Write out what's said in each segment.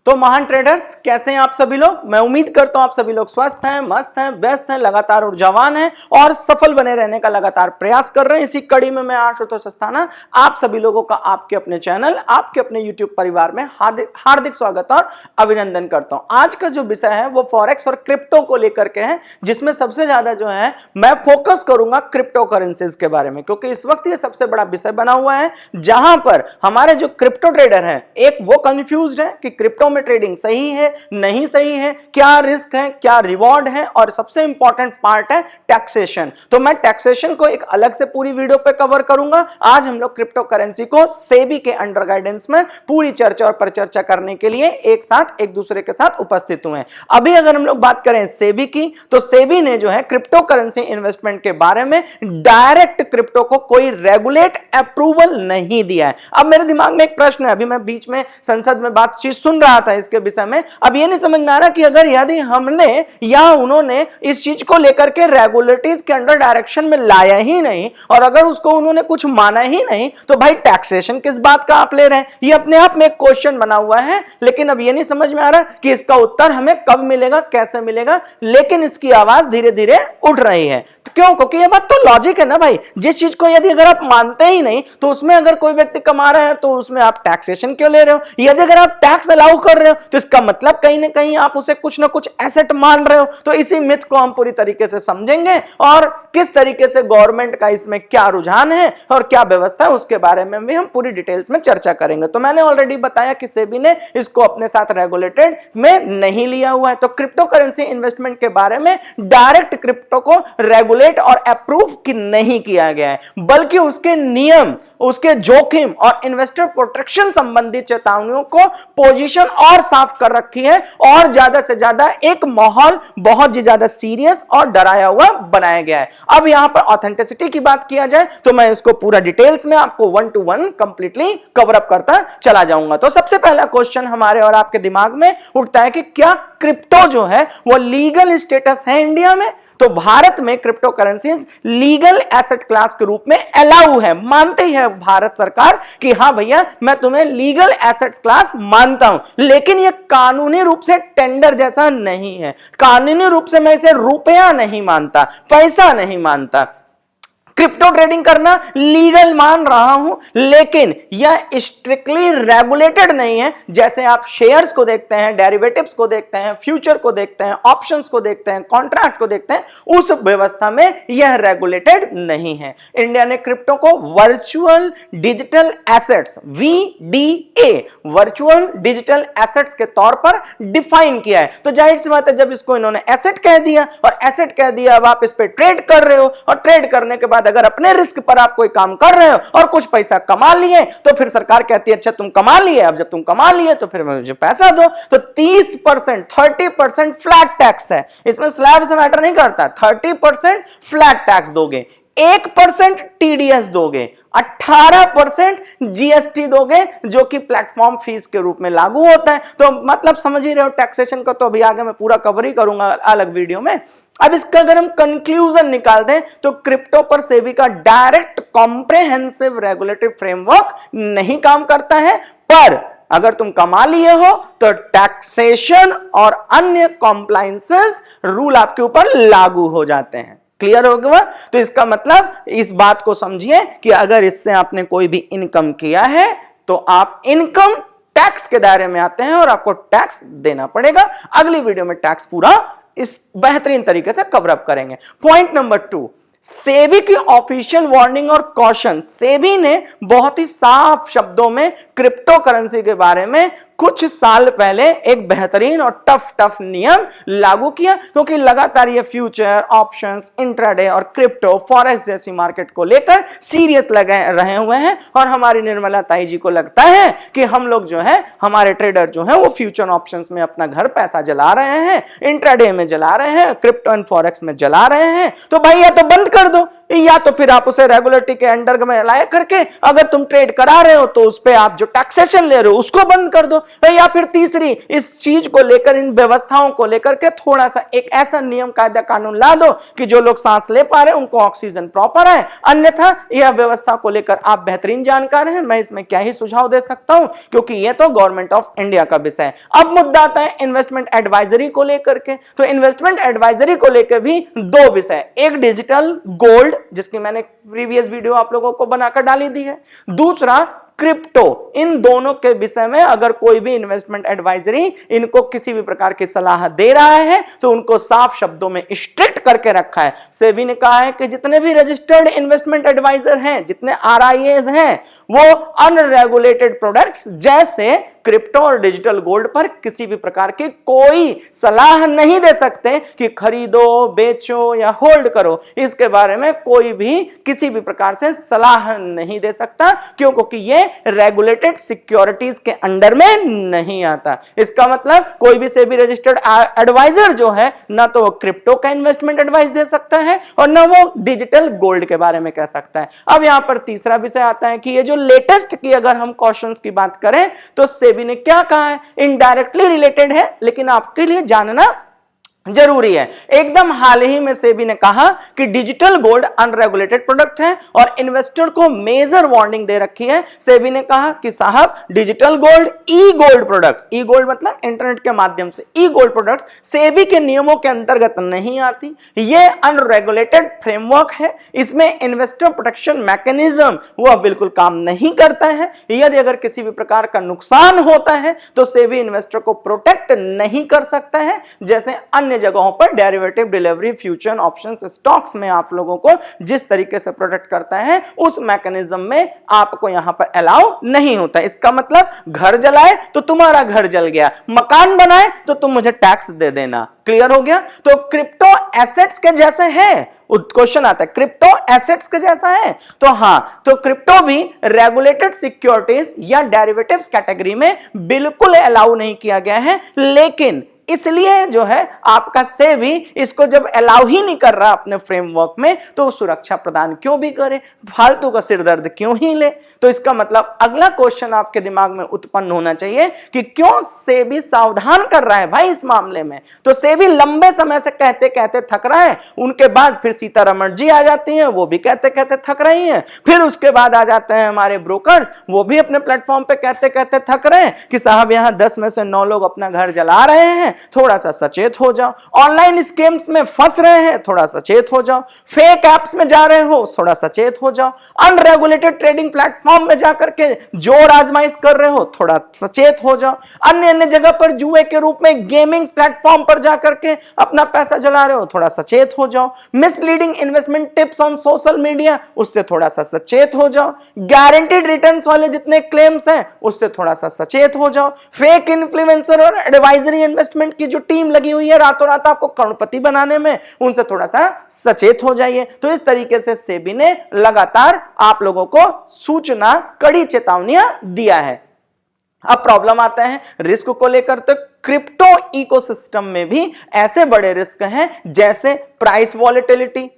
तो महान ट्रेडर्स कैसे हैं आप सभी लोग। मैं उम्मीद करता हूं आप सभी लोग स्वस्थ हैं, मस्त हैं, व्यस्त हैं, लगातार ऊर्जावान हैं और सफल बने रहने का लगातार प्रयास कर रहे हैं। इसी कड़ी में मैं आशुतोष अस्थाना आप सभी लोगों का आपके अपने चैनल, आपके अपने यूट्यूब परिवार में हार्दिक स्वागत और अभिनंदन करता हूं। आज का जो विषय है वो फॉरेक्स और क्रिप्टो को लेकर के है, जिसमें सबसे ज्यादा जो है मैं फोकस करूंगा क्रिप्टो करेंसीज के बारे में, क्योंकि इस वक्त ये सबसे बड़ा विषय बना हुआ है जहां पर हमारे जो क्रिप्टो ट्रेडर हैं एक वो कंफ्यूज्ड है कि क्रिप्टो में ट्रेडिंग सही है नहीं सही है, क्या रिस्क है, क्या रिवॉर्ड है, और सबसे इंपॉर्टेंट पार्ट है टैक्सेशन। तो मैं टैक्सेशन को एक अलग से पूरी वीडियो पे कवर करूंगा। आज हम लोग क्रिप्टो करेंसी को सेबी के अंडर गाइडेंस में पूरी चर्चा और परिचर्चा करने के लिए एक साथ एक दूसरे के साथ उपस्थित हुए हैं। अभी अगर हम लोग बात करें सेबी की, तो सेबी ने जो है क्रिप्टो करेंसी इन्वेस्टमेंट के बारे में डायरेक्ट क्रिप्टो को कोई रेगुलेट अप्रूवल नहीं दिया है। अब मेरे दिमाग में एक प्रश्न है, अभी मैं बीच में संसद में बातचीत सुन रहा था इसके विषय में, अब ये नहीं समझ में आ रहा कि अगर यदि हमने या उन्होंने इस चीज को लेकर के रेगुलेटरीज के अंडर डायरेक्शन में लाया ही नहीं और अगर उसको उन्होंने कुछ माना ही नहीं, तो भाई टैक्सेशन किस बात का आप ले रहे हैं। ये अपने आप में एक क्वेश्चन बना हुआ है, लेकिन अब ये नहीं समझ में आ रहा कि इसका उत्तर हमें कब मिलेगा, कैसे मिलेगा, लेकिन इसकी आवाज धीरे धीरे उठ रही है। तो क्यों? क्योंकि ये बात तो लॉजिक है ना भाई। जिस चीज को यदि अगर आप मानते ही नहीं तो उसमें अगर कोई व्यक्ति कमा रहा है तो उसमें आप टैक्सेशन क्यों ले रहे हो। यदि अगर आप टैक्स अलाउ कर रहे हो तो इसका मतलब कहीं ना कहीं आप उसे कुछ ना कुछ एसेट मान रहे हो। तो इसी मिथ को हम पूरी तरीके से समझेंगे और किस तरीके से गवर्नमेंट का इसमें क्या रुझान है और क्या व्यवस्था है उसके बारे में भी हम पूरी डिटेल्स में चर्चा करेंगे। तो मैंने ऑलरेडी बताया कि सेबी ने इसको अपने साथ रेगुलेटेड में नहीं लिया हुआ है। तो क्रिप्टो करेंसी इन्वेस्टमेंट के बारे में डायरेक्ट क्रिप्टो को रेगुलेट और अप्रूव नहीं किया गया है, बल्कि उसके नियम, उसके जोखिम और इन्वेस्टर प्रोटेक्शन संबंधित चेतावनियों को पोजीशन और साफ कर रखी है और ज्यादा से ज्यादा एक माहौल बहुत ही ज्यादा सीरियस और डराया हुआ बनाया गया है। अब यहां पर ऑथेंटिसिटी की बात किया जाए तो मैं इसको पूरा डिटेल्स में आपको 1 to 1 कंप्लीटली कवर अप करता चला जाऊंगा। तो सबसे पहला क्वेश्चन हमारे और आपके दिमाग में उठता है कि क्या क्रिप्टो जो है वो लीगल स्टेटस है इंडिया में। तो भारत में crypto currencies legal asset class के रूप में अलाउ है, मानती है भारत सरकार कि हां भैया मैं तुम्हें लीगल एसेट क्लास मानता हूं, लेकिन यह कानूनी रूप से टेंडर जैसा नहीं है। कानूनी रूप से मैं इसे रुपया नहीं मानता, पैसा नहीं मानता। क्रिप्टो ट्रेडिंग करना लीगल मान रहा हूं, लेकिन यह स्ट्रिक्टली रेगुलेटेड नहीं है। जैसे आप शेयर्स को देखते हैं, डेरिवेटिव्स को देखते हैं, फ्यूचर को देखते हैं, ऑप्शंस को देखते हैं, कॉन्ट्रैक्ट को देखते हैं, उस व्यवस्था में यह रेगुलेटेड नहीं है। इंडिया ने क्रिप्टो को virtual digital assets VDA virtual digital assets के तौर पर डिफाइन किया है। तो जाहिर सी बात है, जब इसको इन्होंने एसेट कह दिया और एसेट कह दिया, अब आप इस पे ट्रेड कर रहे हो और ट्रेड करने के बाद अगर अपने रिस्क पर आप कोई काम कर रहे हो और कुछ पैसा कमा लिए, तो फिर सरकार कहती है अच्छा तुम कमा लिए, अब जब तुम कमा लिए तो फिर मुझे पैसा दो। तो 30% 30% फ्लैट टैक्स है, इसमें स्लैब से मैटर नहीं करता। 30% फ्लैट टैक्स दोगे, 1% TDS दोगे, 18% GST दोगे, जो कि प्लेटफॉर्म फीस के रूप में लागू होता है। तो मतलब समझ ही रहे हो टैक्सेशन का, तो अभी आगे मैं पूरा कवर ही करूंगा अलग वीडियो में। अब इसका अगर हम कंक्लूजन निकाल दें तो क्रिप्टो पर सेबी का डायरेक्ट कॉम्प्रिहेंसिव रेगुलेटरी फ्रेमवर्क नहीं काम करता है, पर अगर तुम कमा लिए हो तो टैक्सेशन और अन्य कॉम्प्लायंसेस रूल आपके ऊपर लागू हो जाते हैं। क्लियर हो गया? तो इसका मतलब इस बात को समझिए कि अगर इससे आपने कोई भी इनकम किया है तो आप इनकम टैक्स के दायरे में आते हैं और आपको टैक्स देना पड़ेगा। अगली वीडियो में टैक्स पूरा इस बेहतरीन तरीके से कवर अप करेंगे। पॉइंट नंबर 2, सेबी की ऑफिशियल वार्निंग और कॉशन। सेबी ने बहुत ही साफ शब्दों में क्रिप्टो करेंसी के बारे में कुछ साल पहले एक बेहतरीन और टफ नियम लागू किया, क्योंकि लगातार ये फ्यूचर, ऑप्शंस, इंट्राडे और क्रिप्टो फॉरेक्स जैसी मार्केट को लेकर सीरियस लगे रहे हुए हैं। और हमारी निर्मला ताई जी को लगता है कि हम लोग जो है, हमारे ट्रेडर जो है वो फ्यूचर ऑप्शंस में अपना घर पैसा जला रहे हैं, इंट्राडे में जला रहे हैं, क्रिप्टो एंड फॉरेक्स में जला रहे हैं। तो भाई ये तो बंद कर दो, या तो फिर आप उसे रेगुलेटरी के अंडर में लाया करके अगर तुम ट्रेड करा रहे हो तो उस पे आप जो टैक्सेशन ले रहे हो उसको बंद कर दो, या फिर तीसरी इस चीज को लेकर, इन व्यवस्थाओं को लेकर के थोड़ा सा एक ऐसा नियम कायदा कानून ला दो कि जो लोग सांस ले पा रहे हैं उनको ऑक्सीजन प्रॉपर है। अन्यथा यह व्यवस्था को लेकर आप बेहतरीन जानकार हैं, मैं इसमें क्या ही सुझाव दे सकता हूं क्योंकि यह तो गवर्नमेंट ऑफ इंडिया का विषय है। अब मुद्दा आता है इन्वेस्टमेंट एडवाइजरी को लेकर के। तो इन्वेस्टमेंट एडवाइजरी को लेकर भी दो विषय, एक डिजिटल गोल्ड जिसकी मैंने प्रीवियस वीडियो आप लोगों को बनाकर डाली दी है, दूसरा क्रिप्टो। इन दोनों के विषय में अगर कोई भी इन्वेस्टमेंट एडवाइजरी इनको किसी भी प्रकार की सलाह दे रहा है तो उनको साफ शब्दों में स्ट्रिक्ट करके रखा है। सेबी ने कहा है कि जितने भी रजिस्टर्ड इन्वेस्टमेंट एडवाइजर हैं, जितने आरआईएस हैं, वो अनरेगुलेटेड प्रोडक्ट्स जैसे क्रिप्टो और डिजिटल गोल्ड पर किसी भी प्रकार की कोई सलाह नहीं दे सकते कि खरीदो, बेचो या होल्ड करो। इसके बारे में कोई भी किसी भी प्रकार से सलाह नहीं दे सकता क्योंकि ये रेगुलेटेड सिक्योरिटीज के अंडर में नहीं आता। इसका मतलब कोई भी सेबी रजिस्टर्ड एडवाइजर जो है ना तो वो क्रिप्टो का इन्वेस्टमेंट एडवाइस दे सकता है और ना वो डिजिटल गोल्ड के बारे में कह सकता है। अब यहां पर तीसरा विषय आता है कि ये जो लेटेस्ट की अगर हम क्वेश्चंस की बात करें तो सेबी ने क्या कहा है, इनडायरेक्टली रिलेटेड है लेकिन आपके लिए जानना जरूरी है। एकदम हाल ही में सेबी ने कहा कि डिजिटल गोल्ड अनरेगुलेटेड प्रोडक्ट है और इन्वेस्टर को मेजर वार्निंग दे रखी है। सेबी ने कहा कि साहब डिजिटल गोल्ड, ई गोल्ड प्रोडक्ट्स, ई गोल्ड मतलब इंटरनेट के माध्यम से ई गोल्ड प्रोडक्ट्स सेबी के नियमों के अंतर्गत नहीं आती। ये अनरेगुलेटेड फ्रेमवर्क है, इसमें इन्वेस्टर प्रोटेक्शन मैकेनिज्म वह बिल्कुल काम नहीं करता है। यदि अगर किसी भी प्रकार का नुकसान होता है तो सेबी इन्वेस्टर को प्रोटेक्ट नहीं कर सकता है, जैसे अन्य जगहों पर derivative, delivery, future options, stocks में आप लोगों को जिस तरीके से प्रोटेक्ट करता है उस मैकेनिज्म में आपको यहां पर अलाउ नहीं होता। इसका मतलब घर जलाए तो तुम्हारा घर जल गया, मकान बनाए तो तुम मुझे टैक्स दे देना। क्लियर हो गया? तो क्रिप्टो एसेट्स के जैसे है। क्वेश्चन आता है क्रिप्टो एसेट्स के जैसा है, तो हां, तो क्रिप्टो भी रेगुलेटेड सिक्योरिटीज या डेरिवेटिव्स कैटेगरी में बिल्कुल अलाउ नहीं किया गया है। लेकिन इसलिए जो है आपका सेबी इसको जब अलाउ ही नहीं कर रहा अपने फ्रेमवर्क में तो सुरक्षा प्रदान क्यों भी करे, फालतू का सिरदर्द क्यों ही ले। तो इसका मतलब अगला क्वेश्चन आपके दिमाग में उत्पन्न होना चाहिए कि क्यों सेबी सावधान कर रहा है भाई इस मामले में। तो सेबी लंबे समय से कहते कहते थक रहा है, उनके बाद फिर सीतारमण जी आ जाती हैं, वो भी कहते कहते थक रही हैं, फिर उसके बाद आ जाते हैं हमारे ब्रोकर्स, वो भी अपने प्लेटफॉर्म पे कहते कहते थक रहे हैं कि साहब यहां 10 में से 9 लोग अपना घर जला रहे हैं, थोड़ा सा सचेत हो जाओ। ऑनलाइन स्कैम्स में फंस रहे हैं, थोड़ा सचेत हो जाओ। फेक एप्स में जा रहे हो, थोड़ा सचेत हो जाओ। अनरेगुलेटेड ट्रेडिंग प्लेटफॉर्म में जाकर के जोर आजमाइश कर रहे हो, थोड़ा सचेत हो जाओ। अन्य अन्य जगह पर जुए के रूप में गेमिंग प्लेटफॉर्म पर जाकर के अपना पैसा जला रहे हो, थोड़ा सचेत हो जाओ। Misleading investment tips on social media, उससे थोड़ा सा सचेत हो जाओ। गारंटीड रिटर्न्स वाले जितने क्लेम्स हैं उससे थोड़ा सा सचेत हो जाओ। फेक इन्फ्लुएंसर और एडवाइजरी इन्वेस्टमेंट की जो टीम लगी हुई है रातों रात आपको करोड़पति बनाने में, उनसे थोड़ा सा सचेत हो जाइए। तो इस तरीके से सेबी ने लगातार आप लोगों को सूचना, कड़ी चेतावनियां दिया है। अब प्रॉब्लम आता है रिस्क को लेकर। तो क्रिप्टो इकोसिस्टम में भी ऐसे बड़े रिस्क हैं जैसे प्राइस वॉलेटिलिटी।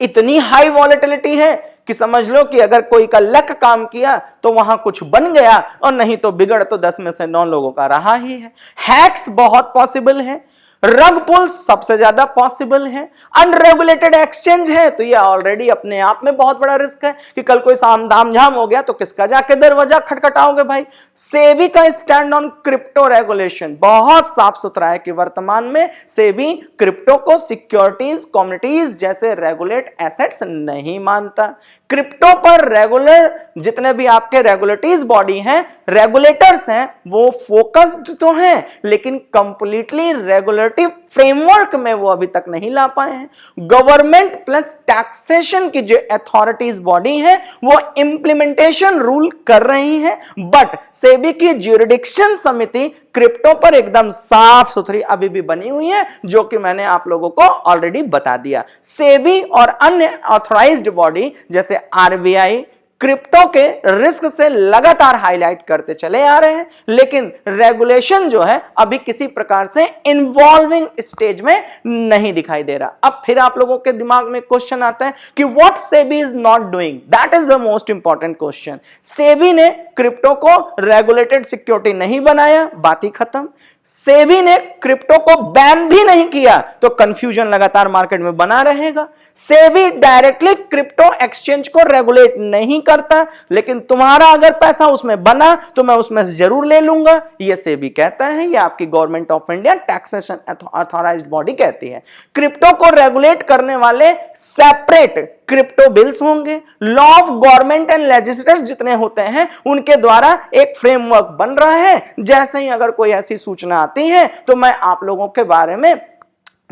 इतनी हाई वॉलेटिलिटी है कि समझ लो कि अगर कोई का लक काम किया तो वहां कुछ बन गया और नहीं तो बिगड़ तो 10 में से 9 लोगों का रहा ही है। हैक्स बहुत पॉसिबल है, रग पुल सबसे ज्यादा पॉसिबल है। अनरेगुलेटेड एक्सचेंज है तो ये ऑलरेडी अपने आप में बहुत बड़ा रिस्क है कि कल कोई साम झाम हो गया तो किसका जाके दरवाजा खटखटाओगे भाई। सेबी का स्टैंड ऑन क्रिप्टो रेगुलेशन बहुत साफ सुथरा है कि वर्तमान में सेबी क्रिप्टो को सिक्योरिटीज कम्युनिटीज जैसे रेगुलेट एसेट्स नहीं मानता। क्रिप्टो पर रेगुलर जितने भी आपके रेगुलेटरीज बॉडी हैं, रेगुलेटर्स हैं, वो फोकस्ड तो हैं लेकिन कंप्लीटली रेगुलेटरी फ्रेमवर्क में वो अभी तक नहीं ला पाए हैं। गवर्नमेंट प्लस टैक्सेशन की जो अथॉरिटीज बॉडी है वो इंप्लीमेंटेशन रूल कर रही है, बट सेबी की ज्यूरिडिक्शन समिति क्रिप्टो पर एकदम साफ सुथरी अभी भी बनी हुई है, जो कि मैंने आप लोगों को ऑलरेडी बता दिया। सेबी और अन्य ऑथराइज्ड बॉडी जैसे आरबीआई, क्रिप्टो के रिस्क से लगातार हाईलाइट करते चले आ रहे हैं, लेकिन रेगुलेशन जो है अभी किसी प्रकार से इन्वॉल्विंग स्टेज में नहीं दिखाई दे रहा। अब फिर आप लोगों के दिमाग में क्वेश्चन आता है कि what SEBI is not doing, that is the most important question. SEBI ने क्रिप्टो को रेगुलेटेड सिक्योरिटी नहीं बनाया, बात ही खत्म। सेबी ने क्रिप्टो को बैन भी नहीं किया, तो कंफ्यूजन लगातार मार्केट में बना रहेगा। सेबी डायरेक्टली क्रिप्टो एक्सचेंज को रेगुलेट नहीं करता, लेकिन तुम्हारा अगर पैसा उसमें बना तो मैं उसमें से जरूर ले लूंगा, यह सेबी कहता है। यह आपकी government of India taxation authorised body कहती है। क्रिप्टो को रेगुलेट करने वाले सेपरेट क्रिप्टो बिल्स होंगे। Law of government and legislators जितने होते हैं उनके द्वारा एक फ्रेमवर्क बन रहा है। जैसे ही अगर कोई ऐसी सूचना आती है तो मैं आप लोगों के बारे में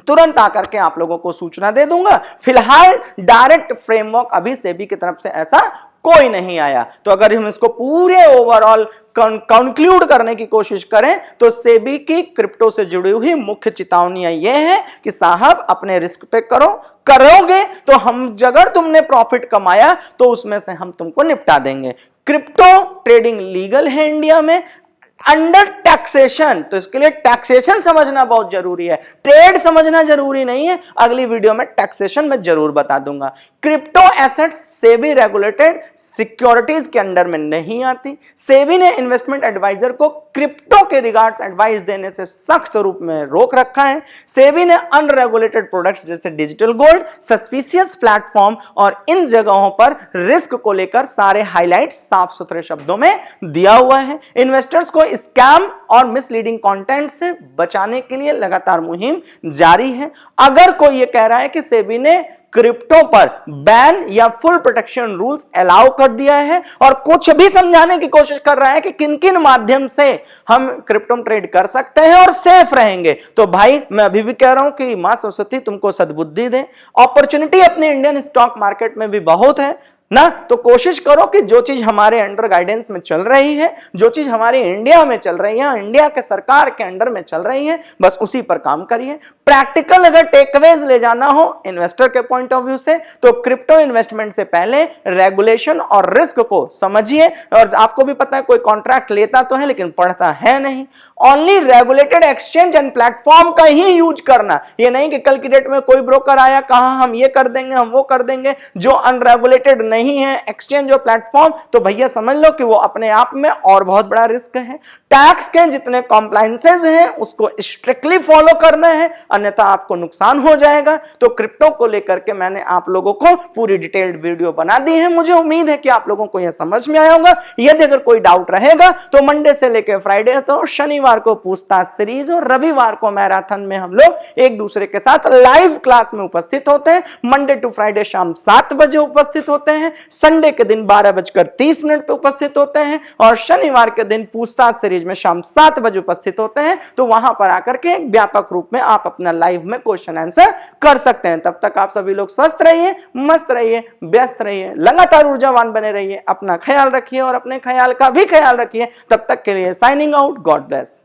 तुरंत आकर के आप लोगों को सूचना दे दूंगा। फिलहाल डायरेक्ट फ्रेमवर्क अभी सेबी की तरफ से ऐसा कोई नहीं आया। तो अगर हम इसको पूरे ओवरऑल कंक्लूड करने की कोशिश करें तो सेबी की क्रिप्टो से जुड़ी हुई मुख्य चेतावनियां यह है कि साहब अपने रिस्क पे करोगे तो हम, अगर तुमने प्रॉफिट कमाया तो उसमें से हम तुमको निपटा देंगे। क्रिप्टो ट्रेडिंग लीगल है इंडिया में अंडर टैक्सेशन, तो इसके लिए टैक्सेशन समझना बहुत जरूरी है, ट्रेड समझना जरूरी नहीं है। अगली वीडियो में टैक्सेशन में जरूर बता दूंगा। Crypto assets SEBI regulated securities के अंडर में नहीं आती। सेबी ने इन्वेस्टमेंट एडवाइजर को क्रिप्टो के रिगार्ड्स एडवाइस देने से सख्त रूप में रोक रखा है। सेबी ने अनरेगुलेटेड प्रोडक्ट्स जैसे डिजिटल गोल्ड, सस्पिशियस प्लेटफॉर्म और इन जगहों पर रिस्क को लेकर सारे हाईलाइट साफ सुथरे शब्दों में दिया हुआ है। इन्वेस्टर्स को स्कैम और मिसलीडिंग कंटेंट से बचाने के लिए लगातार मुहिम जारी है। अगर कोई यह कह रहा है कि सेबी ने क्रिप्टो पर बैन या फुल प्रोटेक्शन रूल्स अलाउ कर दिया है और कुछ भी समझाने की कोशिश कर रहा है कि किन किन माध्यम से हम क्रिप्टो में ट्रेड कर सकते हैं और सेफ रहेंगे, तो भाई मैं अभी भी कह रहा हूं कि मां सरस्वती तुमको सद्बुद्धि दे। अपॉर्चुनिटी अपने इंडियन स्टॉक मार्केट में भी बहुत है ना, तो कोशिश करो कि जो चीज हमारे अंडर गाइडेंस में चल रही है, जो चीज हमारी इंडिया में चल रही है, इंडिया के सरकार के अंडर में चल रही है, बस उसी पर काम करिए। प्रैक्टिकल अगर टेकअवेज ले जाना हो इन्वेस्टर के पॉइंट ऑफ व्यू से, तो क्रिप्टो इन्वेस्टमेंट से पहले रेगुलेशन और रिस्क को समझिए। और आपको भी पता है कोई कॉन्ट्रैक्ट लेता तो है लेकिन पढ़ता है नहीं। Only regulated exchange and platform का ही यूज करना, ये नहीं कि कल की डेट में कोई ब्रोकर आया कहा हम ये कर देंगे हम वो कर देंगे, जो अनरेगुलेटेड नहीं है एक्सचेंज और प्लेटफॉर्म, तो भैया समझ लो कि वो अपने आप में और बहुत बड़ा रिस्क है। टैक्स के जितने कॉम्प्लायंसेस हैं उसको स्ट्रिक्टली फॉलो करना है, अन्यथा आपको नुकसान हो जाएगा। तो क्रिप्टो को लेकर के मैंने आप लोगों को पूरी डिटेल्ड वीडियो बना दी है। मुझे उम्मीद है कि आप लोगों को यह समझ में आया होगा। यदि अगर कोई डाउट रहेगा तो मंडे से लेकर फ्राइडे तो शनिवार को पूछताछ सीरीज और रविवार को मैराथन में हम लोग एक दूसरे के साथ लाइव क्लास में उपस्थित होते हैं। मंडे टू फ्राइडे शाम 7 बजे उपस्थित होते हैं, संडे के दिन 12:30 पे उपस्थित होते हैं और शनिवार के दिन पूछताछ सीरीज में शाम 7 बजे उपस्थित होते हैं। तो वहां पर आकर के एक व्यापक रूप में आप अपना लाइव में क्वेश्चन आंसर कर सकते हैं। तब तक आप सभी लोग स्वस्थ रहिए, मस्त रहिए, व्यस्त रहिए, लगातार ऊर्जावान बने रहिए, अपना ख्याल रखिए और अपने ख्याल का भी ख्याल रखिए। तब तक के लिए साइनिंग आउट, गॉड ब्लेस।